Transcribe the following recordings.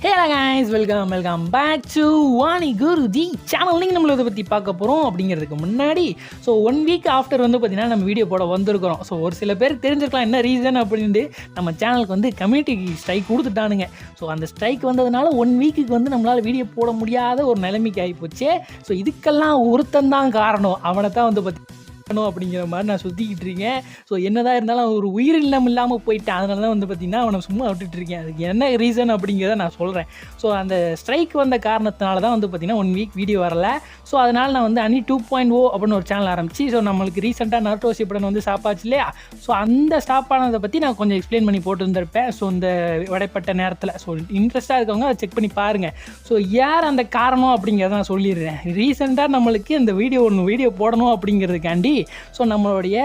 Hello guys, welcome back to Vani Guruji channel. நீங்கள் நம்மளை இதை பற்றி பார்க்க போகிறோம். அப்படிங்கிறதுக்கு முன்னாடி 1 வீக் ஆஃப்டர் பார்த்திங்கன்னா நம்ம வீடியோ போட வந்திருக்கிறோம். ஒரு சில பேருக்கு தெரிஞ்சிருக்கலாம் என்ன ரீசன் அப்படின்ட்டு. நம்ம சேனலுக்கு கம்யூனிட்டி ஸ்ட்ரைக் கொடுத்துட்டானுங்க. அந்த ஸ்ட்ரைக் வந்ததுனால 1 வீக்குக்கு நம்மளால் வீடியோ போட முடியாத ஒரு நிலைமைக்கு ஆகிப்போச்சு. இதுக்கெல்லாம் ஒருத்தந்தான் காரணம். அவனை தான் அப்படிங்கிற மாதிரி நான் சுற்றிக்கிட்டு இருக்கேன். என்னதான் இருந்தாலும் ஒரு உயிரினம் இல்லாமல் போயிட்டேன். அதனால தான் பார்த்திங்கன்னா அவனை சும்மா விட்டுட்டு இருக்கேன். அதுக்கு என்ன ரீசன் அப்படிங்கிறத நான் சொல்கிறேன். அந்த ஸ்ட்ரைக் வந்த காரணத்தினால தான் பார்த்திங்கன்னா 1 வீக் வீடியோ வரல. அதனால் நான் அனி 2.0 அப்படின்னு ஒரு சேனல் ஆரம்பிச்சு நம்மளுக்கு ரீசெண்டாக நருட்டோ ஷிப்புடன் ஸ்டாப் இல்லையா. அந்த ஸ்டாப் ஆனதை பற்றி நான் கொஞ்சம் எக்ஸ்பிளைன் பண்ணி போட்டுருந்துருப்பேன். இந்த இடைப்பட்ட நேரத்தில் இன்ட்ரெஸ்ட்டாக இருக்கவங்க அதை செக் பண்ணி பாருங்கள். யார் அந்த காரணம் அப்படிங்கிறத நான் சொல்லிடுறேன். ரீசெண்டாக நம்மளுக்கு இந்த வீடியோ போடணும் அப்படிங்கிறதுக்காண்டி நம்மளுடைய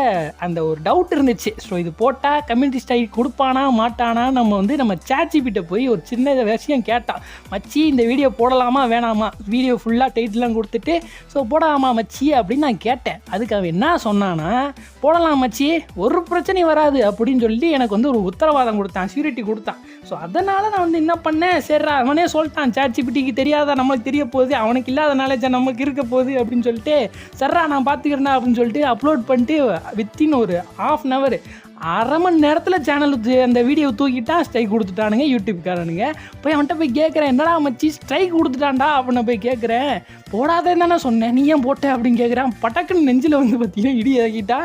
அந்த ஒரு டவுட் இருந்துச்சு. இது போட்டால் கம்யூனிட்டி ஸ்ட்ரைக் கொடுப்பானா மாட்டானா. நம்ம ChatGPT போய் ஒரு சின்ன விஷயம் கேட்டான். மச்சி இந்த வீடியோ போடலாமா வேணாமா, வீடியோ ஃபுல்லாக டைட்டிலாம் கொடுத்துட்டு போடலாமா மச்சி அப்படின்னு நான் கேட்டேன். அதுக்கு அவன் என்ன சொன்னான்னா, போடலாம் மச்சி, ஒரு பிரச்சனையும் வராது அப்படின்னு சொல்லி எனக்கு ஒரு உத்தரவாதம் கொடுத்தான், சியூரிட்டி கொடுத்தான். அதனால் நான் என்ன பண்ணேன், சரி அவனே சொல்லிட்டான், ChatGPTக்கு தெரியாத நம்மளுக்கு தெரிய போகுது, அவனுக்கு இல்லாத நாலேஜ் நமக்கு இருக்க போகுது அப்படின்னு சொல்லிட்டு, சர்ரா நான் பார்த்துக்கிறேன் அப்படின்னு சொல்லிட்டு அப்லோட் பண்ணிட்டு வித்தின் ஒரு 1/2 hour 1/2 மணி நேரத்தில் சேனல் அந்த வீடியோ தூக்கிட்டான். ஸ்ட்ரைக் கொடுத்துட்டானுங்க யூடியூப்காரனுங்க. அவன்கிட்ட போய் கேட்குறேன், என்னடா மச்சி ஸ்ட்ரைக் கொடுத்துட்டான்டா அப்படின்னு போய் கேட்குறேன். போடாதேன்னு தானே சொன்னேன், நீ ஏன் போட்ட அப்படின்னு கேட்குறான். பட்டக்குன்னு நெஞ்சில் பார்த்தீங்கன்னா இடி இறக்கிட்டா.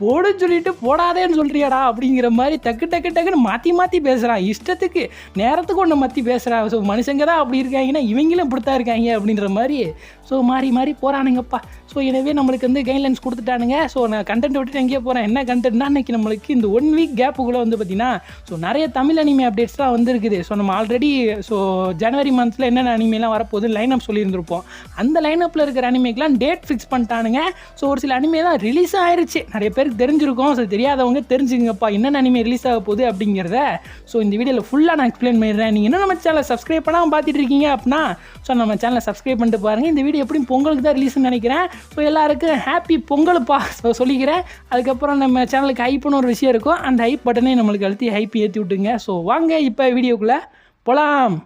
போட சொல்லிட்டு போடாதேன்னு சொல்றியாடா அப்படிங்கிற மாதிரி டக்குன்னு மாற்றி பேசுகிறான். இஷ்டத்துக்கு நேரத்துக்கு ஒன்று மாற்றி பேசுகிறான். மனுஷங்க தான் அப்படி இருக்காங்கன்னா இவங்களும் இப்படித்தான் இருக்காங்க அப்படின்ற மாதிரி மாறி போகிறானுங்கப்பா. எனவே நம்மளுக்கு கைட்லைன்ஸ் கொடுத்துட்டானுங்க. நான் கண்டென்ட் விட்டுட்டு எங்கேயே போகிறேன். என்ன கண்டென்ட்னா, இன்றைக்கி நம்மளுக்கு இந்த 1 வீக் கேப்புக்குள்ளே பார்த்தீங்கன்னா நிறைய தமிழ் அனிமே அப்டேட்ஸ்லாம் வந்துருக்குது. நம்ம ஆல்ரெடி ஜனவரி மந்த்தில் என்னென்ன அனிமேலாம் வரப்போகுது லைனப் சொல்லியிருந்திருப்போம். அந்த லைனப்பில் இருக்கிற அனிமேக்கெலாம் டேட் ஃபிக்ஸ் பண்ணிட்டானுங்க. ஒரு சில அனிமேலாம் ரிலீஸ் ஆயிடுச்சு. நிறைய பேருக்கு தெரிஞ்சிருக்கும். தெரியாதவங்க தெரிஞ்சுங்கப்பா என்னென்ன அனிமே ரிலீஸ் ஆக போகுது அப்படிங்கிறத இந்த வீடியோவில் ஃபுல்லாக நான் எக்ஸ்பிளைன் பண்ணிடுறேன். நீங்கள் என்ன நம்ம சேனலை சப்ஸ்கிரைப் பண்ணாமல் பார்த்துட்டு இருக்கீங்க அப்படின்னா நம்ம சேனலை சப்ஸ்கிரைப் பண்ணிட்டு பாருங்கள். இந்த வீடியோ எப்படியும் பொங்கலுக்கு தான் ரிலீஸ்னு நினைக்கிறேன். எல்லாருக்கும் ஹாப்பி பொங்கல்ப்பா சொல்லிக்கிறேன். அதுக்கப்புறம் நம்ம சேனலுக்கு ஹைப்னு ஒரு விஷயம் இருக்கும். அந்த ஹைப் பட்டனே நம்மளுக்கு அழுத்தி ஹைப் ஏற்றி விட்டுங்க. வாங்க இப்போ வீடியோக்குள்ளே போகலாம்.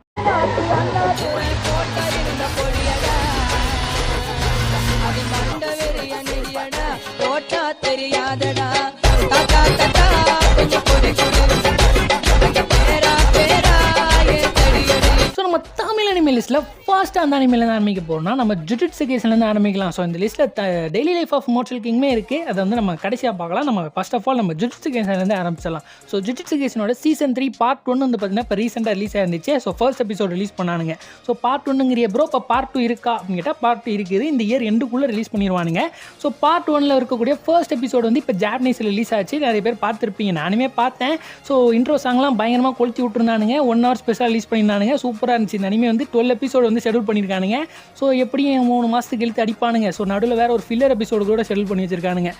நம்ம தமிழ் அனிமே லிஸ்ட்டில் ஃபர்ஸ்ட் அந்த அனிமேலேருந்து ஆரம்பிக்க போகிறோம்னா நம்ம ஜுஜுட்சு கைசன்லேருந்து ஆரம்பிக்கலாம். இந்த லிஸ்ட்டில் டெய்லி லைஃப் ஆஃப் மோர்டல் கிங்குமே இருக்குது. அதை நம்ம கடைசியாக பார்க்கலாம். நம்ம ஃபர்ஸ்ட் ஆஃப் ஆல் நம்ம ஜுஜுட்சு கைசன்லேருந்து ஆரம்பிச்சிடலாம். ஜுஜுட்சு கைசனோட சீசன் 3 பார்ட் 1 பார்த்தீங்கன்னா இப்போ ரீசெண்டாக ரிலீஸ் ஆயிருந்துச்சு. ஃபர்ஸ்ட் எபிசோட் ரிலீஸ் பண்ணானுங்க. பார்ட் 1ங்கிற ப்ரோ இப்போ பார்ட் 2 இருக்கா அப்படின்னு கேட்டால் பார்ட் 2 இருக்குது. இந்த இயர் எண்டுக்குள்ளே ரிலீஸ் பண்ணிடுவானுங்க. பார்ட் 1ல் இருக்கக்கூடிய ஃபர்ஸ்ட் எபிசோடு இப்போ ஜாப்பனீஸில் ரிலீஸ் ஆச்சு. நிறைய பேர் பார்த்துருப்பீங்க, நானுமே பார்த்தேன். இன்ட்ரோ சாங்லாம் பயங்கரமாக கொளுத்தி விட்டுருந்தானுங்க. 1 hour ஸ்பெஷலாக ரிலீஸ் பண்ணியிருந்தானுங்க. சூப்பராக இருந்துச்சு. இந்த அனிமே 12 எபிசோடு ஷெடியூல் பண்ணியிருக்கானுங்க. எப்படியும் 3 மாதத்துக்கு இழுத்து அடிப்பானுங்க. நடுவில் வேறு ஒரு ஃபில்லர் எபிசோடு கூட ஷெடியூல் பண்ணி வச்சிருக்கானுங்க.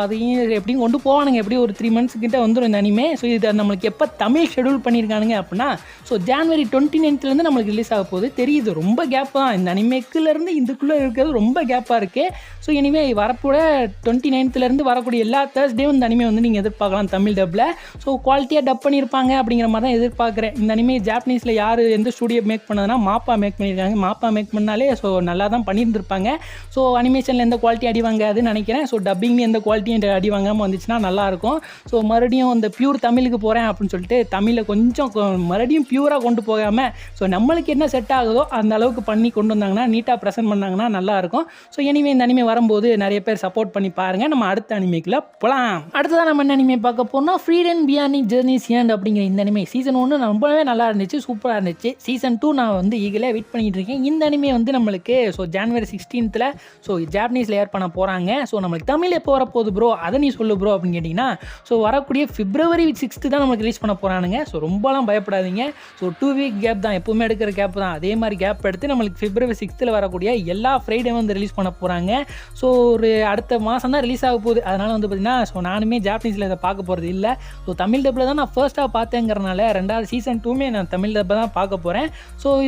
அதையும் எப்படியும் கொண்டு போவானுங்க. எப்படியும் ஒரு 3 months கிட்ட வந்துடும் இந்த அனிமே. இது நம்மளுக்கு எப்போ தமிழ் ஷெடியூல் பண்ணியிருக்கானுங்க அப்படின்னா ஜனவரி 29th நம்மளுக்கு ரிலீஸ் ஆக போகுது. தெரியுது ரொம்ப கேப் தான் இந்த அனிமேக்குலேருந்து இதுக்குள்ளே இருக்கிறது, ரொம்ப கேப்பாக இருக்குது. எனிவே வரப்போட 29th வரக்கூடிய எல்லா தேர்ஸ்டேவும் இந்த அனிமே நீங்கள் எதிர்பார்க்கலாம் தமிழ் டப்பில். குவாலிட்டியாக டப் பண்ணியிருப்பாங்க அப்படிங்கிற மாதிரி தான் எதிர்பார்க்குறேன். இந்த அனிமே ஜாப்பனீஸில் யார் எந்த ஸ்டூடியோ மேக் பண்ணதுன்னா மாப்பா மேக் பண்ணியிருக்காங்க. மாப்பா மேக் பண்ணாலே நல்லா தான் பண்ணியிருந்திருப்பாங்க. அனிமேஷனில் எந்த குவாலிட்டி அடிவாங்க அதுன்னு நினைக்கிறேன். டப்பிங்னு எந்த குவாலிட்டியும் அடிவாங்காமல் வந்துச்சுன்னா நல்லாயிருக்கும். மறுபடியும் இந்த பியூர் தமிழுக்கு போகிறேன் அப்படின்னு சொல்லிட்டு தமிழை கொஞ்சம் மறுபடியும் பியூராக கொண்டு போகாமல் நம்மளுக்கு என்ன செட் ஆகுதோ அந்த அளவுக்கு பண்ணி கொண்டு வந்தாங்கன்னா, நீட்டாக ப்ரெசென்ட் பண்ணாங்கன்னா நல்லாயிருக்கும். எனிவே இந்த அனிமே வரும்போது நிறைய பேர் சப்போர்ட் பண்ணி பாருங்கள். நம்ம அடுத்த அனிமேக்குள்ள போகலாம். அடுத்ததான் நம்ம என்ன அனிமே பார்க்க போனால் ஃப்ரீடன் பியானி ஜெர்னிஸ் ஏண்ட் அப்படிங்கிற இந்த அனிமே சீசன் 1 ரொம்பவே நல்லா இருந்துச்சு, சூப்பராக இருந்துச்சு. சீசன் 2 நான் ஈகலாக வெயிட் பண்ணிட்டு இருக்கேன். இந்த அனிமே நம்மளுக்கு ஜனவரி 16th ஜாப்பனீஸில் ஏர் பண்ண போகிறாங்க. நம்மளுக்கு தமிழ் எப்போ வரப்போகுது ப்ரோ, அதை நீ சொல்லு ப்ரோ அப்படின்னு கேட்டிங்கன்னா வரக்கூடிய February 6th தான் நம்மளுக்கு ரிலீஸ் பண்ண போகிறானுங்க. ரொம்பலாம் பயப்படாதீங்க. 2 வீக் கேப் தான், எப்போவுமே எடுக்கிற கேப் தான். அதே மாதிரி கேப் எடுத்து நம்மளுக்கு February 6th வரக்கூடிய எல்லா ஃப்ரைடே ரிலீஸ் பண்ண போகிறாங்க. ஒரு அடுத்த மாதம் தான் ரிலீஸ் ஆக போகுது. அதனால் பார்த்தீங்கன்னா நானுமே ஜாப்பனீஸில் இதை பார்க்க போகிறது இல்லை. தமிழ் டப்பில் தான் நான் ஃபர்ஸ்ட்டாக பார்த்தேங்கிறனால 2வது சீசன் 2மே நான் தமிழ் டப்பை தான் பார்க்க போகிறேன்.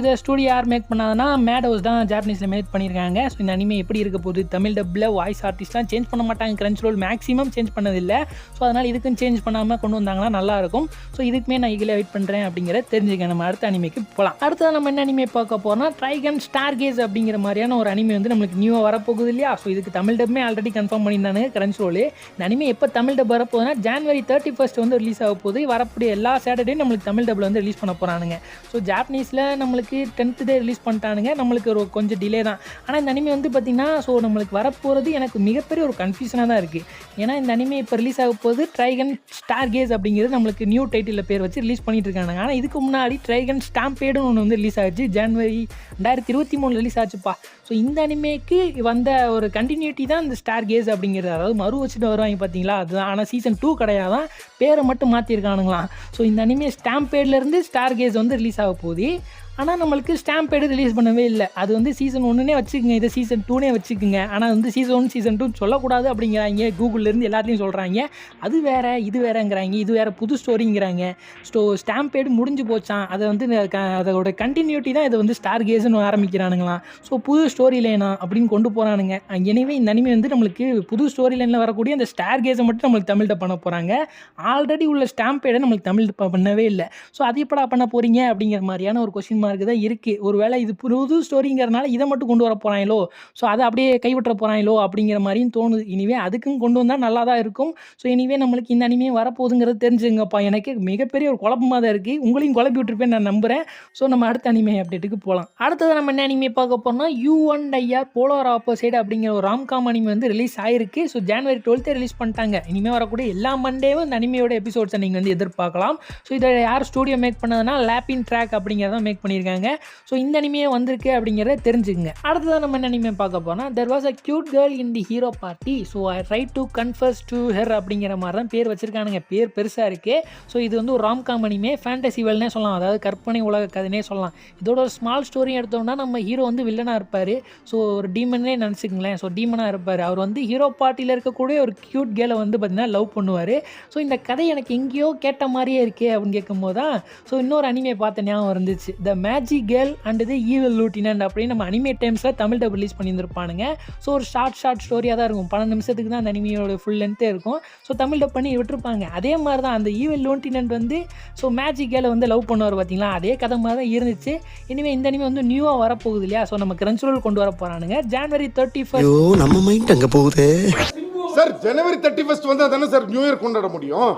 இதை ஸ்டூடியோ யார் மேக் பண்ணாதுன்னா மேட் ஹவுஸ் தான் ஜாப்பனீஸில் மேக் பண்ணியிருக்காங்க. ஸோ இந்த அனிமே எப்படி இருக்க போகுது, தமிழ் டப்பில் வாய்ஸ் ஆர்டிஸ்ட்லாம் சேஞ்ச் பண்ண மாட்டாங்க, கிரன்ச்ரோல் மேக்ஸிமம் சேஞ்ச் பண்ணதில்லை. ஸோ அதனால் இதுக்கும் சேஞ்ச் பண்ணாமல் கொண்டு வந்தாங்கன்னா நல்லாயிருக்கும். ஸோ இதுக்குமே நான் இதில் வெயிட் பண்ணுறேன் அப்படிங்கிறத தெரிஞ்சுக்க. நம்ம அடுத்த அனிமேக்கு போகலாம். அடுத்தது நம்ம என்ன அனிமே பார்க்க போகிறோம்னா ட்ரைகன் ஸ்டார்கேஸ் அப்படிங்கிற மாதிரியான ஒரு அனிமே வந்து நம்மளுக்கு நியூவாக வரப்போகுது இல்லையா. ஸோ இதுக்கு தமிழ் டப்புமே ஆல்ரெடி கன்ஃபார்ம் பண்ணியிருந்தாங்க கிரன்ச்ரோல். இந்த அனிமே எப்போ தமிழ் டப் வரப்போகுதுன்னா January 31 வந்து ரிலீஸ் ஆக போகுது. வரக்கூடிய எல்லா சாட்டர்டேயும் நம்மளுக்கு தமிழ் டப்பில் வந்து ரிலீஸ் பண்ண போகிறானுங்க. ஸோ ஜாப்பனீஸில் நம்மளுக்கு 10th டே ரிலீஸ் பண்ணிட்டானுங்க, நம்மளுக்கு ஒரு கொஞ்சம் டிலே தான். ஆனால் இந்த அனிமே வந்து பார்த்திங்கன்னா ஸோ நம்மளுக்கு வரப்போகிறது எனக்கு மிகப்பெரிய ஒரு கன்ஃபியூஷனாக தான் இருக்குது. ஏன்னா இந்த அனிமே இப்போ ரிலீஸ் ஆக போகுது ட்ரைகன் ஸ்டார்கேஸ் அப்படிங்கிறது நம்மளுக்கு நியூ டைட்டில் பேர் வச்சு ரிலீஸ் பண்ணிட்டு இருக்காங்க. ஆனால் இதுக்கு முன்னாடி ட்ரைகன் ஸ்டாம்பேடுன்னு ஒன்று வந்து ரிலீஸ் ஆச்சு, January 2023 ரிலீஸ் ஆச்சுப்பா. ஸோ இந்த அனிமேக்கு வந்த ஒரு கண்டினியூட்டி தான் இந்த ஸ்டார்கேஸ் அப்படிங்கிறது. அதாவது மறு வச்சுட்டு வருவாங்க பார்த்தீங்களா, அதுதான். ஆனால் சீசன் 2 கிடையாதான், பேரை மட்டும் மாற்றிருக்கானுங்களாம். ஸோ இந்த அனிமே ஸ்டாம்பேட்லேருந்து ஸ்டார்கேஸ் வந்து ரிலீஸ் ஆக போகுது. ஆனால் நம்மளுக்கு ஸ்டாம்பேடு ரிலீஸ் பண்ணவே இல்லை. அது வந்து சீசன் 1 வச்சுக்கோங்க, இதை சீசன் 2 வச்சுக்கோங்க. ஆனால் வந்து சீசன் 1 சீசன் 2 சொல்லக்கூடாது அப்படிங்கிறாங்க, கூகுள்லேருந்து எல்லாத்தையும் சொல்கிறாங்க. அது வேறு இது வேறுங்கிறாங்க, இது வேறு புது ஸ்டோரிங்கிறாங்க. ஸ்டாம்பேடு முடிஞ்சு போச்சான், அதை வந்து அதோட கண்டினியூட்டி தான் இதை வந்து ஸ்டார்கேஸ்னு ஆரம்பிக்கிறானுங்களாம். ஸோ புது ஸ்டோரி லைனா அப்படின்னு கொண்டு போகிறானுங்க. எனவே இந்த அனிமே வந்து நம்மளுக்கு புது ஸ்டோரி லைனில் வரக்கூடிய அந்த ஸ்டார்கேஸை மட்டும் நம்மளுக்கு தமிழ்ட பண்ண போகிறாங்க. ஆல்ரெடி உள்ள ஸ்டாம்பேடை நம்மளுக்கு தமிழ் பண்ணவே இல்லை. ஸோ அது எப்படா பண்ண போகிறீங்க அப்படிங்கிற மாதிரியான ஒரு கொஸ்டின் மார்க்கு தான் இருக்குது. ஒரு வேளை இது புது ஸ்டோரிங்கிறனால இதை மட்டும் கொண்டு வர போகிறாங்களோ, ஸோ அதை அப்படியே கைவிட்டுற போகிறாங்களோ அப்படிங்கிற மாதிரியும் தோணுது. இனிவே அதுக்கும் கொண்டு வந்தால் நல்லா தான் இருக்கும். ஸோ இனிவே நம்மளுக்கு இந்த அனிமே வரப்போகுதுங்கிறது தெரிஞ்சுங்கப்பா. எனக்கு மிகப்பெரிய ஒரு குழப்பமாக தான் இருக்குது, உங்களையும் குழப்பி விட்டுருப்பேன் நான் நம்புகிறேன். ஸோ நம்ம அடுத்த அனிமே அப்டேட்டுக்கு போகலாம். அடுத்தது நம்ம என்ன அனிமே பார்க்க போகிறோம்னா U&IR போலார் ஆப்போசைட் அப்படிங்கிற ஒரு ராம்காம் அனிமே வந்து ரிலீஸ் ஆயிருக்கு. ஸோ January 12 ரிலீஸ் பண்ணிட்டாங்க. இனிமேல் வரக்கூடிய எல்லா மண்டேவும் இந்த அனிமையோட எபிசோட்ஸை நீங்கள் வந்து எதிர்பார்க்கலாம். ஸோ இதை யார் ஸ்டூடியோ மேக் பண்ணதுன்னா லேப்பின் ட்ராக் அப்படிங்கிறத மேக் பண்ணியிருக்காங்க. ஸோ இந்த அனிமே வந்திருக்கு அப்படிங்கிறத தெரிஞ்சுக்குங்க. அடுத்ததான் நம்ம என்ன அனிமே பார்க்க போனால் there was a cute girl in the hero party, so I tried to confess to her அப்படிங்கிற மாதிரி தான் பேர் வச்சிருக்கானுங்க. பேர் பெருசாக இருக்குது. ஸோ இது வந்து ஒரு ராம்காம் அனிமே, ஃபேண்டசி வேல்னே சொல்லலாம், அதாவது கற்பனை உலக கதைனே சொல்லலாம். இதோட ஒரு ஸ்மால் ஸ்டோரி எடுத்தோம்னா நம்ம ஹீரோ வந்து வில்லனாக இருப்பார். ஸோ ஒரு டீமனே நினச்சிக்கங்களேன். ஸோ டீமனாக இருப்பார். அவர் வந்து ஹீரோ பார்ட்டியில் இருக்கக்கூடிய ஒரு க்யூட் கேலை வந்து பார்த்திங்கன்னா லவ் பண்ணுவார். ஸோ இந்த கதை எனக்கு எங்கேயோ கேட்ட மாதிரியே இருக்கே அப்படின்னு கேட்கும்போது தான் ஸோ இன்னொரு அனிமே பார்த்த ஞாபகம் இருந்துச்சு, the magic girl and the evil lieutenant அப்படின்னு நம்ம அனிமே டைம்ஸில் தமிழ் டப் ரிலீஸ் பண்ணியிருந்திருப்பானுங்க. ஸோ ஒரு ஷார்ட் ஸ்டோரியாக தான் இருக்கும், 12 நிமிஷத்துக்கு தான் அந்த அனிமையோட ஃபுல் லென்த்தே இருக்கும். ஸோ தமிழ் டப் பண்ணி விட்டுருப்பாங்க. அதே மாதிரி தான் அந்த ஈவில் லூட்டினன்ட் வந்து ஸோ மேஜிக் கேர்ளை வந்து லவ் பண்ணுவார் பார்த்தீங்களா, அதே கதை மாதிரி தான் இருந்துச்சு. இனிமேல் இந்த அனிமே வந்து நியூவாக வரப்போகுது இல்லையா. ஸோ நம்ம கிரன்ச்ரோல் கொண்டு வர போகிறானுங்க January 31. நம்ம மைண்ட் அங்கே போகுது சார். January 31 வந்தா தானே சார் நியூ இயர் கொண்டாட முடியும்.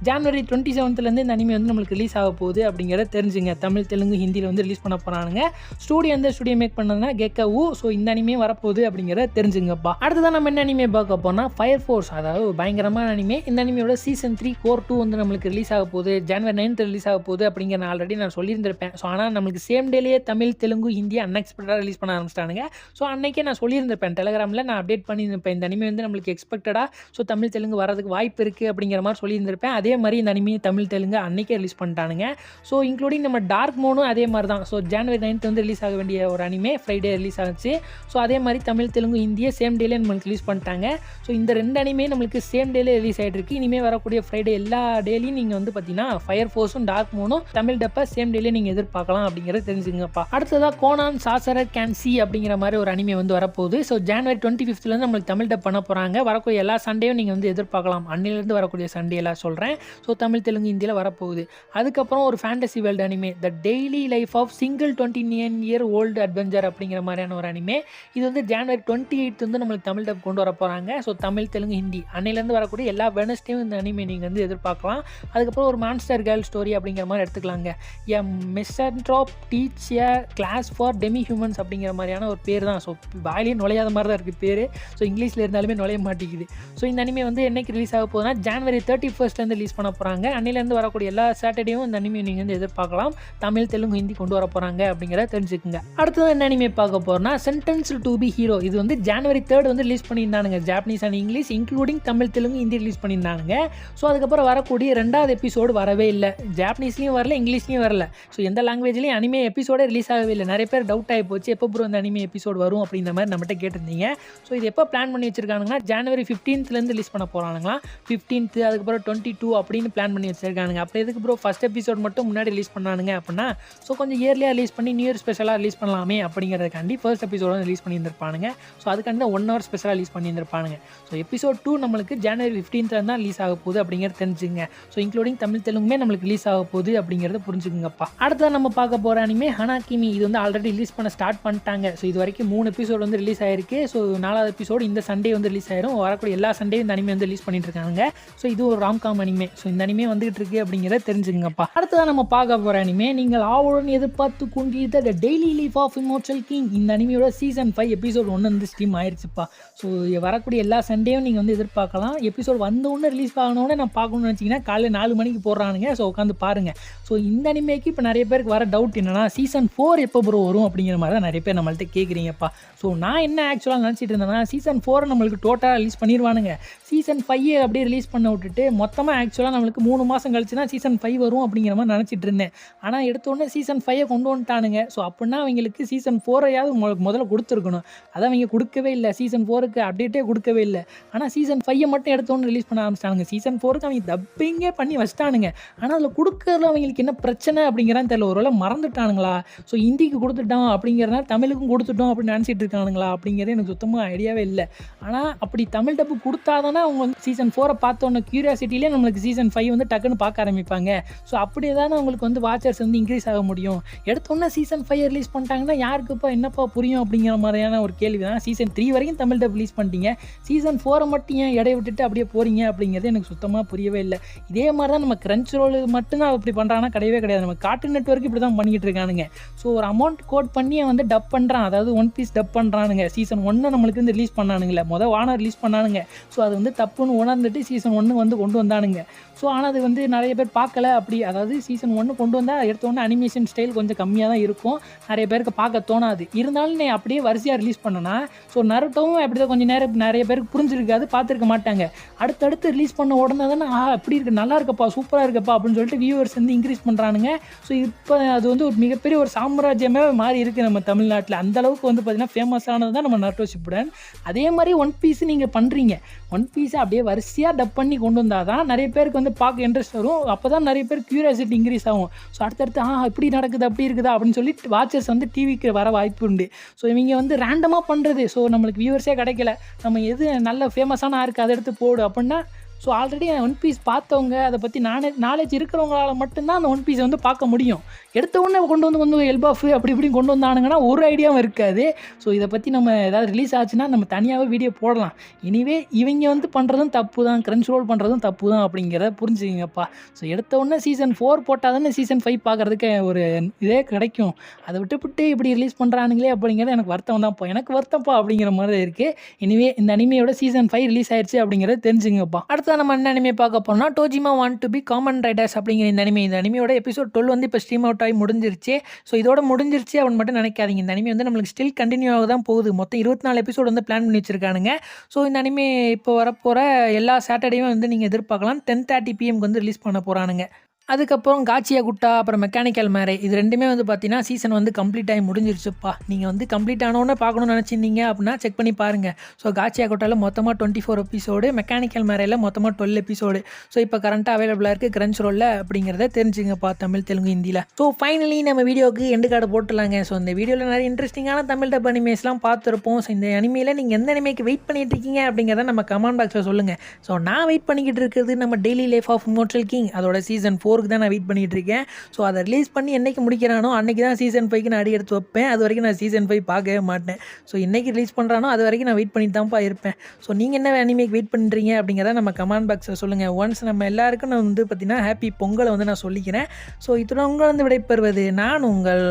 January 27 இந்த அனிமே வந்து நம்மளுக்கு ரிலீஸ் ஆக போகுது அப்படிங்கிறத தெரிஞ்சுங்க. தமிழ், தெலுங்கு, ஹிந்தியில் வந்து ரிலீஸ் பண்ண போகிறானுங்க. ஸ்டூடியோ ஸ்டூடியோ மேக் பண்ணதுன்னா கெக்கவு. ஸோ இந்த அனிமே வரப்போகுது அப்படிங்கிறத தெரிஞ்சுங்கப்பா. அடுத்ததான் நம்ம என்ன அனிமே பார்க்க போனால் ஃபயர் ஃபோர்ஸ், அதாவது பயங்கரமான அனிமே. இந்த அனிமையோட சீசன் 3 கோர் 2 வந்து நம்மளுக்கு ரிலீஸ் ஆக போகுது. January 9 ரிலீஸ் ஆக போகுது அப்படிங்கிற நான் ஆல்ரெடி நான் சொல்லியிருந்திருப்பேன். ஸோ ஆனால் நம்மளுக்கு சேம் டேலேயே தமிழ், தெலுங்கு, ஹிந்தி அன்எக்ஸ்பெக்டடாக ரிலீஸ் பண்ண ஆரம்பிச்சிட்டானுங்க. ஸோ அன்றைக்கே நான் சொல்லியிருந்திருப்பேன், டெலகிராமில் நான் அப்டேட் பண்ணியிருப்பேன். இந்த அனிமே வந்து நம்மளுக்கு எக்ஸ்பெக்டடாக ஸோ தமிழ், தெலுங்கு வரதுக்கு வாய்ப்பு இருக்குது அப்படிங்கிற மாதிரி சொல்லியிருந்திருப்பேன். அதே மாதிரி இந்த அனிமே தமிழ், தெலுங்கு அன்றைக்கே ரிலீஸ் பண்ணிட்டானுங்க. ஸோ இன்க்ளூடிங் நம்ம டார்க் மோனும் அதே மாதிரி தான். ஸோ January 9 வந்து ரிலீஸ் ஆக வேண்டிய ஒரு அனிமே ஃப்ரைடே ரிலீஸ் ஆச்சு. ஸோ அதே மாதிரி தமிழ், தெலுங்கு, ஹிந்தியை சேம் டேலே நம்மளுக்கு ரிலீஸ் பண்ணிட்டாங்க. ஸோ இந்த 2 அனிமே நம்மளுக்கு சேம் டேலே ரிலீஸ் ஆகிட்டு இருக்கு. இனிமேல் வரக்கூடிய ஃப்ரைடே எல்லா டேலையும் நீங்கள் வந்து பார்த்தீங்கன்னா ஃபயர் ஃபோர்ஸும் டார்க் மோனும் தமிழ் டப்பை சேம் டேலே நீங்கள் எதிர்பார்க்கலாம் அப்படிங்கிறத தெரிஞ்சுங்கப்பா. அடுத்ததாக கோனான் சாசரர் கேன் சி அப்படிங்கிற மாதிரி ஒரு அனிமே வந்து வரப்போகுது. ஸோ January 25 நம்மளுக்கு தமிழ் டப் பண்ண போகிறாங்க. வரக்கூடிய எல்லா சண்டேயும் நீங்கள் வந்து எதிர்பார்க்கலாம். அன்னிலேருந்து வரக்கூடிய சண்டே எல்லாம் சொல்கிறேன். ஸோ தமிழ், தெலுங்கு, ஹிந்தியில் வரப்போகுது. அதுக்கப்புறம் ஒரு fantasy world anime, the daily life of single 29 year old adventure அப்படிங்கிற மாதிரியான ஒரு அனிமே. இது வந்து January 28 வந்து நம்மளுக்கு தமிழ் டப் கொண்டு வர போகிறாங்க. ஸோ தமிழ், தெலுங்கு, ஹிந்தி அன்னையிலேருந்து வரக்கூடிய எல்லா வெனஸ்டேயும் இந்த அனிமே நீங்கள் வந்து எதிர்பார்க்கலாம். அதுக்கப்புறம் ஒரு மான்ஸ்டர் கேர்ள் ஸ்டோரி அப்படிங்கிற மாதிரி எடுத்துக்கலாங்க. A misanthrope teach a class for demi humans அப்படிங்கிற மாதிரியான ஒரு பேர் தான். ஸோ வாயிலே நுழையாத மாதிரி தான் இருக்குது பேர். ஸோ இங்கிலீஷில் இருந்தாலுமே நுழைய மாட்டேங்குது. ஸோ இந்த அனிமே வந்து என்னைக்கு ரிலீஸ் ஆக போகுதுன்னா January 31 ரிலீஸ் பண்ண போகிறாங்க. அன்னிலேருந்து வரக்கூடிய எல்லா சாட்டர்டேயும் இந்த அனிமே நீங்கள் வந்து எதிர்பார்க்கலாம். தமிழ், தெலுங்கு, ஹிந்தி கொண்டு வர போகிறாங்க அப்படிங்கிறத தெரிஞ்சுக்குங்க. அடுத்தது என்ன அனிமே பார்க்க போகிறோம்னா சென்டென்ஸ்டு டு பி ஹீரோ. இது வந்து January 3 வந்து ரிலீஸ் பண்ணியிருந்தானுங்க. Japanese and English including Tamil, Telugu, Hindi release பண்ணியிருந்தானுங்க. ஸோ அதுக்கப்புறம் வரக்கூடிய 2வது எபிசோடு வரவே இல்லை. ஜாப்பனீஸ்லையும் வரல, இங்கிலீஷ்லையும் வரல. ஸோ எந்த லாங்குவேஜ்லையும் அனிமே எபிசோடே ரிலீஸ் ஆகவே இல்லை. நிறைய பேர் டவுட் ஆகி போச்சு, எப்போ ப்ரோ இந்த அனிமே எபிசோடு வரும் அப்படின்ற மாதிரி நம்மகிட்ட கேட்டிருந்தீங்க. ஸோ இது எப்போ பிளான் பண்ணி வச்சிருக்கானுங்கன்னா January 15 ரிலீஸ் பண்ண போகிறானுங்களா. 15, அதுக்கப்புறம் 22 அப்படின்னு பிளான் பண்ணி வச்சிருக்கானுங்க. அப்புறம் எதுக்கு ப்ரோ ஃபர்ஸ்ட் எபிசோட் மட்டும் முன்னாடி ரிலீஸ் பண்ணானுங்க அப்படின்னா, ஸோ கொஞ்சம் இயர்லியாக ரிலீஸ் பண்ணி நியூ இயர் ஸ்பெஷலாக ரிலீஸ் பண்ணலாமே அப்படிங்கிறதுக்காண்டி ஃபர்ஸ்ட் எபிசோட ரிலீஸ் பண்ணியிருந்திருப்பானுங்க. ஸோ அதுக்காண்டி 1 hour ஸ்பெஷலாக ரிலீஸ் பண்ணியிருந்திருப்பானுங்க. ஸோ எபிசோட் 2 நம்மளுக்கு January 15th தான் ரிலீஸ் ஆக போகுது அப்படிங்கிறது தெரிஞ்சுங்க. ஸோ இன்க்ளூடிங் தமிழ் தெலுங்குமே நம்மளுக்கு ரிலீஸ் ஆக போகுது அப்படிங்கிறத புரிஞ்சுக்குங்கப்பா. அடுத்ததான் நம்ம பார்க்க போகிற அனிமே ஹனாகிமி. இது வந்து ஆல்ரெடி ரிலீஸ் பண்ண ஸ்டார்ட் பண்ணிட்டாங்க. ஸோ இது வரைக்கும் 3 எபிசோடு வந்து ரிலீஸ் ஆயிருக்கு. ஸோ 4வது எபிசோடு இந்த சண்டே வந்து ரிலீஸ் ஆயிரும். வரக்கூடிய எல்லா சண்டேயும் இந்த அனிமே வந்து ரிலீஸ் பண்ணிட்டு இருக்காங்க. ஸோ இது ஒரு ராம்காம் அனிமே. ஸோ இந்த அனிமே வந்துகிட்டு இருக்கு அப்படிங்கிறத தெரிஞ்சுங்கப்பா. அடுத்ததான் நம்ம பார்க்க போகிற அனிமே நீங்கள் ஆவலுடன் எதிர்பார்த்து கொண்டிருந்த the daily life of immortal king. இந்த அனிமையோட சீசன் 5 எபிசோட் 1 வந்து ஸ்ட்ரீம் ஆயிடுச்சுப்பா. ஸோ வரக்கூடிய எல்லா சண்டேயும் நீங்கள் வந்து எதிர்பார்க்கலாம். எபிசோட் வந்தவுடனே ரிலீஸ் ஆகணுன்னு நான் பார்க்கணும்னு நினச்சிங்கன்னா காலையில் 4 மணிக்கு போடுறானுங்க. ஸோ உட்காந்து பாருங்கள். ஸோ இந்த அனிமேக்கு இப்போ நிறைய பேருக்கு வர டவுட் என்னன்னா சீசன் 4 எப்போ ப்ரோ வரும் அப்படிங்கிற மாதிரி தான் நிறைய பேர் நம்மள்ட்ட கேட்குறீங்கப்பா. ஸோ நான் என்ன ஆக்சுவலாக நினச்சிட்டு இருந்தேன்னா சீசன் 4 நம்மளுக்கு டோட்டலாக ரிலீஸ் பண்ணிடுவானுங்க. சீசன் 5 அப்படியே ரிலீஸ் பண்ண விட்டுட்டு மொத்தமாக ஆக்சுவலாக நம்மளுக்கு 3 மாதம் கழிச்சு தான் சீசன் 5 வரும் அப்படிங்கிற மாதிரி நினச்சிட்டு இருந்தேன். ஆனால் எடுத்தோடனே சீசன் 5 கொண்டு வந்துட்டானுங்க. ஸோ அப்படின்னா அவங்களுக்கு சீசன் 4 முதல்ல கொடுத்துருக்கணும். அதை அவங்க கொடுக்கவே இல்லை. சீசன் 4க்கு அப்டேட்டே கொடுக்கவே இல்லை. ஆனால் சீசன் 5 மட்டும் எடுத்தோன்னு ரிலீஸ் பண்ண ஆரம்பிச்சிட்டானுங்க. சீசன் 4க்கு அவங்க டப்பிங்கே பண்ணி வச்சிட்டானுங்க. ஆனால் அதில் கொடுக்கறதுல அவங்களுக்கு என்ன பிரச்சனை அப்படிங்கிறான்னு தெரியல. ஒருவேளை மறந்துட்டானுங்களா? ஸோ ஹிந்திக்கு கொடுத்துட்டோம் அப்படிங்கிறனால தமிழுக்கும் கொடுத்துட்டோம் அப்படின்னு நினச்சிட்டு இருக்கானுங்களா அப்படிங்கிறது எனக்கு சுத்தமாக ஐடியாவே இல்லை. ஆனால் அப்படி தமிழ் டப்பு கொடுத்தா தானே அவங்க வந்து சீசன் 4 பார்த்தோன்னே க்யூரியாசிட்டிலே நம்மளுக்கு சீசன் 5 வந்து டக்குன்னு பார்க்க ஆரம்பிப்பாங்க. ஸோ அப்படியே தானே அவங்களுக்கு வந்து வாட்சர்ஸ் வந்து இன்க்ரீஸ் ஆக முடியும். எடுத்தோன்னே சீசன் 5 ரிலீஸ் பண்ணிட்டாங்கன்னா யாருக்குப்பா என்னப்பா புரியும் அப்படிங்கிற மாதிரியான ஒரு கேள்வி தான். சீசன் 3 வரைக்கும் தமிழ் டப் ரிலீஸ் பண்ணிட்டீங்க. சீசன் 4 மட்டும் ஏன் இடையை விட்டுட்டு அப்படியே போகிறீங்க அப்படிங்கிறது எனக்கு சுத்தமாக புரியவே இல்லை. இதே மாதிரி தான் நம்ம கிரன்ச் ரோல் மட்டும்தான் அப்படி பண்ணுறாங்கன்னா கிடையவே கிடையாது. நம்ம கார்ட்டூன் நெட்வொர்க் இப்படி தான் பண்ணிக்கிட்டு இருக்கானுங்க. ஸோ ஒரு அமௌண்ட் கோட் பண்ணி வந்து டப் பண்ணுறான். அதாவது ஒன் பீஸ் டப் பண்ணுறானுங்க. சீசன் 1 நம்மளுக்கு வந்து ரிலீஸ் பண்ணானுங்களே, வானம் ரிலீஸ் பண்ணானுங்க. ஸோ அது வந்து தப்புன்னு உணர்ந்துட்டு சீசன் 1 வந்து கொண்டு வந்தானுங்க. ஸோ ஆனால் அது வந்து நிறைய பேர் பார்க்கல. அப்படி அதாவது சீசன் 1 கொண்டு வந்தால் எடுத்தோன்னே அனிமேஷன் ஸ்டைல் கொஞ்சம் கம்மியாக தான் இருக்கும். நிறைய பேருக்கு பார்க்க தோணாது. இருந்தாலும் நீ அப்படியே வரிசையாக ரிலீஸ் பண்ணனா ஸோ நருட்டோவும் அப்படி தான் கொஞ்சம் நேரம் நிறைய பேருக்கு புரிஞ்சிருக்காது, பார்த்துருக்க மாட்டாங்க. அடுத்தடுத்து ரிலீஸ் பண்ண உடனே தானே எப்படி இருக்குது, நல்லா இருக்கப்பா, சூப்பராக இருக்கப்பா அப்படின்னு சொல்லிட்டு வியூவர்ஸ் வந்து இன்க்ரீஸ் பண்ணுறானுங்க. ஸோ இப்போ அது வந்து ஒரு மிகப்பெரிய ஒரு சாம்ராஜ்யமே மாறி இருக்குது நம்ம தமிழ்நாட்டில். அந்தளவுக்கு வந்து பார்த்திங்கன்னா ஃபேமஸானது தான் நம்ம நருட்டோ ஷிப்புடன். அதே மாதிரி ஒன் பீஸ் நீங்கள் பண்ணுறீங்க. ஒன் பீஸை அப்படியே வரிசையாக டப் பண்ணி கொண்டு வந்தால் தான் நிறைய பேருக்கு வந்து பார்க்க இன்ட்ரெஸ்ட் வரும். அப்போ தான் நிறைய பேர் க்யூரியாசிட்டி இன்க்ரீஸ் ஆகும். ஸோ அடுத்தடுத்து இப்படி நடக்குது அப்படி இருக்குதா அப்படின்னு சொல்லிட்டு வாட்சர்ஸ் வந்து டிவிக்கு வர வாய்ப்பு உண்டு. ஸோ இவங்க வந்து ரேண்டமாக பண்ணுறது. ஸோ நம்மளுக்கு வியூவர்ஸே கிடைக்கல. நம்ம எது நல்ல ஃபேமஸான இருக்குது அதை எடுத்து போடு அப்படின்னா ஸோ ஆல்ரெடி ஒன் பீஸ் பார்த்தவங்க, அதை பற்றி நாலேஜ் இருக்கிறவங்களால மட்டும்தான் அந்த ஒன் பீஸை வந்து பார்க்க முடியும். எடுத்த உடனே கொண்டு வந்து எல்பாஃப் அப்படி இப்படின்னு கொண்டு வந்தானுங்கன்னா ஒரு ஐடியாவும் இருக்காது. ஸோ இதை பற்றி நம்ம ஏதாவது ரிலீஸ் ஆச்சுன்னா நம்ம தனியாகவே வீடியோ போடலாம். இனிவே இவங்க வந்து பண்ணுறதும் தப்பு தான், கிரன்ச் ரோல் பண்ணுறதும் தப்பு தான் அப்படிங்கிறத புரிஞ்சுக்கிங்கப்பா. ஸோ எடுத்த உடனே சீசன் 4 போட்டால் தானே சீசன் 5 பார்க்குறதுக்கு ஒரு இதே கிடைக்கும். அதை விட்டு இப்படி ரிலீஸ் பண்ணுறானுங்களே அப்படிங்கிறது எனக்கு வருத்தம் தான்ப்பா. எனக்கு வருத்தம்ப்பா அப்படிங்கிற மாதிரி இருக்குது. இனிவே இந்த அனிமையோட சீசன் 5 ரிலீஸ் ஆயிடுச்சு அப்படிங்கிறத தெரிஞ்சுங்கப்பா. அடுத்த நம்ம என்ன அனிமே பார்க்க போறோம்னா Tojima want to be Kamen Riders அப்படிங்கிற இந்த அனிமையோட எபிசோட் 12 வந்து இப்போ ஸ்ட்ரீம் அவுட் ஆகி முடிஞ்சிருச்சு. ஸோ இதோட முடிஞ்சிருச்சு அப்படின்னு மட்டும் நினைக்காதீங்க. இந்த அனிமே வந்து நம்மளுக்கு ஸ்டில் கண்டினியூ ஆக தான் போகுது. மொத்தம் 24 எபிசோட் வந்து பிளான் பண்ணி வச்சிருக்கானுங்க. ஸோ இந்த அனிமே இப்போ வரப்போகிற எல்லா சாட்டர்டேயும் வந்து நீங்கள் எதிர்பார்க்கலாம். 10:30 PM வந்து ரிலீஸ் பண்ண போகிறானுங்க. அதுக்கப்புறம் காச்சியா குட்டா, அப்புறம் மெக்கானிக்கல் மேரேஜ், இது ரெண்டுமே வந்து பார்த்தீங்கன்னா சீசன் வந்து கம்ப்ளீட் ஆகி முடிஞ்சிருச்சுப்பா. நீங்கள் வந்து கம்ப்ளீட் ஆனோன்னு பார்க்கணும்னு நினச்சிருந்தீங்க அப்படின்னா செக் பண்ணி பாருங்கள். ஸோ காச்சியா குட்டாவில் மொத்தமாக 24 எபிசோடு, மெக்கானிக்கல் மேரேஜில் மொத்தமாக 12 எபிசோடு. ஸோ இப்போ கரண்ட்டாக அவைலபிளாக இருக்குது கிரன்ச் ரோலில் அப்படிங்கிறத தெரிஞ்சுங்கப்பா தமிழ், தெலுங்கு, ஹிந்தியில். ஸோ ஃபைனலி நம்ம வீடியோக்கு எண்டு கார்டு போட்டுலாங்க. ஸோ இந்த வீடியோவில் நிறைய இன்ட்ரெஸ்டிங்கான தமிழ் டப் அனிமேஸ்லாம் பார்த்துருப்போம். ஸோ இந்த அனிமையில் நீங்கள் எந்த அனிமேக்கு வெயிட் பண்ணிட்டு இருக்கீங்க அப்படிங்கிறத நம்ம கமெண்ட் பாக்ஸில் சொல்லுங்கள். ஸோ நான் வெயிட் பண்ணிக்கிட்டு இருக்கிறது நம்ம daily life of immortal king அதோட சீசன் 4க்கு தான் நான் வெயிட் பண்ணிட்டு இருக்கேன். ஸோ அதை ரிலீஸ் பண்ணி என்னைக்கு முடிக்கிறானோ அன்றைக்கி தான் சீசன் 5க்கு நான் அடி எடுத்து வைப்பேன். அது வரைக்கும் நான் சீசன் 5 பார்க்கவே மாட்டேன். ஸோ இன்றைக்கி ரிலீஸ் பண்ணுறானோ அது வரைக்கும் நான் வெயிட் பண்ணிட்டு தான்ப்பா இருப்பேன். ஸோ நீங்கள் என்ன அனிமேக்கு வெயிட் பண்ணுறீங்க அப்படிங்கிறத நம்ம கமெண்ட் பாக்ஸில் சொல்லுங்கள். ஒன்ஸ் நம்ம எல்லாருக்கும் நான் வந்து பார்த்தீங்கன்னா ஹாப்பி பொங்கலை வந்து நான் சொல்லிக்கிறேன். ஸோ இத்துடன் உங்களை வந்து விடைபெறுவது நான் உங்கள்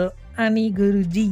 அனி குருஜி.